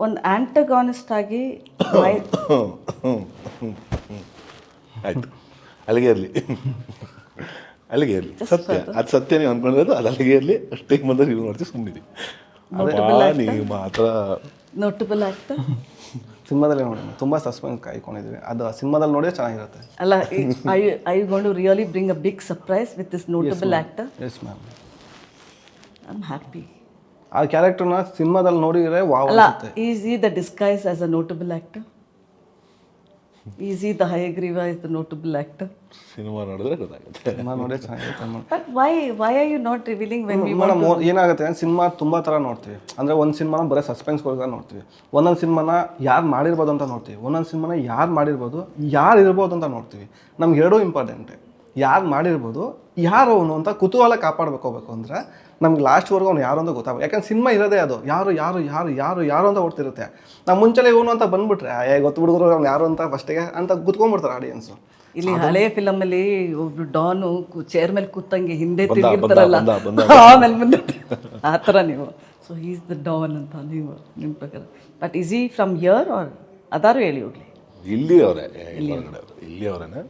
ಒಂದು ಆಂಟಗಾನಿಸ್ಟ್ ಆಗಿ ಆಯಿತು, ಅಲ್ಲಿಗೆ ಇರಲಿ, ಅಲ್ಲಿಗೆ ಇರಲಿ. ಸತ್ಯ, ಅದು ಸತ್ಯ. ನೀವು ಅಂದ್ಕೊಂಡಿರೋದು ಅದು ಅಲ್ಲಿಗೆ ಇರಲಿ. ಅಷ್ಟೇ ಬಂದರೆ ನೀವು ಮಾಡ್ತೀವಿ, ಸುಮ್ಮನಿರಿ. ನೀವು ಮಾತ್ರ ನೋಟಬಲ್ ಆಕ್ಟರ್. ಸಿನಿಮಾದಲ್ಲಿ ನೋಡಿ ತುಂಬ ಸಸ್ಪೆನ್ಸ್ ಕಾಯ್ಕೊಂಡಿದ್ವಿ, ಅದು ಸಿನಿಮಾದಲ್ಲಿ ನೋಡಿದ್ರೆ ಚೆನ್ನಾಗಿರುತ್ತೆ. ಅಲ್ಲ, I you going to really bring a big surprise with this notable actor? Yes ma'am, I am happy. ಆ ಕ್ಯಾರೆಕ್ಟರ್ನ ಸಿನಿಮಾದಲ್ಲಿ ನೋಡಿದರೆ ವಾವ್ ಅಲ್ಲ, ಅನ್ಸುತ್ತೆ. Is he the disguise as a notable actor? Is he the Hayagriva is the notable actor? Cinema ನೋಡಿದ್ರೆ ಗೊತ್ತಾಗುತ್ತೆ. Cinema ನೋಡಿದ್ರೆ ಚೆನ್ನಾಗಿರುತ್ತೆ. But why are you not revealing when we madam ಏನಾಗುತ್ತೆ, ಸಿನಿಮಾ ತುಂಬ ಥರ ನೋಡ್ತೀವಿ. ಅಂದರೆ ಒಂದು ಸಿನಿಮಾನ ಬರೀ ಸಸ್ಪೆನ್ಸ್ಗೋಸ್ಕರ ನೋಡ್ತೀವಿ, ಒಂದೊಂದು ಸಿನಿಮಾನ ಯಾರು ಮಾಡಿರ್ಬೋದು ಅಂತ ನೋಡ್ತೀವಿ, ಒಂದೊಂದು ಸಿನಿಮಾನ ಯಾರು ಮಾಡಿರ್ಬೋದು, ಯಾರು ಇರ್ಬೋದು ಅಂತ ನೋಡ್ತೀವಿ. ನಮ್ಗೆ ಎರಡೂ ಇಂಪಾರ್ಟೆಂಟೆ. ಯಾರು ಮಾಡಿರ್ಬೋದು, ಯಾರು ಅವನು ಅಂತ ಕುತೂಹಲ ಕಾಪಾಡ್ಬೇಕು ಅಂದರೆ ನಮ್ಗೆ ಲಾಸ್ಟ್ವರೆಗೂ ಅವ್ನು ಯಾರು ಅಂತ ಗೊತ್ತಾಗಬೇಕು. ಯಾಕಂದ್ರೆ ಸಿನಿಮಾ ಇರೋದೇ ಅದು, ಯಾರು ಯಾರು ಯಾರು ಯಾರು ಯಾರು ಅಂತ ಓಡ್ತಿರುತ್ತೆ. ನಾವು ಮುಂಚೆಲೆ ಇವನು ಅಂತ ಬಂದ್ಬಿಟ್ರೆ ಗೊತ್ತು ಬಿಡುಗರು ಅವ್ನು ಯಾರು ಅಂತ ಫಸ್ಟಿಗೆ ಅಂತ ಕುತ್ಕೊಂಡ್ಬಿಡ್ತಾರೆ ಆಡಿಯನ್ಸು. ಇಲ್ಲಿ ಹಳೆ ಫಿಲಮ್ ಅಲ್ಲಿ ಒಬ್ರು ಡಾನು ಚೇರ್ ಮೇಲೆ ಕೂತಂಗೆ ಹಿಂದೆ ತಿರುಗಿರ್ತಾರಲ್ಲ, ಆಮೇಲೆ ಮುಂದೆ ಆ ಥರ ನೀವು. ಸೊ ಈಸ್ ದ ಡಾನ್ ಅಂತ ನೀವು ನಿಮ್ಮ ಪ್ರಕಾರ. ಬಟ್ ಈಸ್ ಈ ಫ್ರಮ್ ಹಿಯರ್ ಆರ್ ಅದಾರು ಹೇಳಿ ಹೋಗ್ಲಿ? ಇಲ್ಲಿ ಅವರೇ, ಇಲ್ಲಿ ಅವರೇನೆ.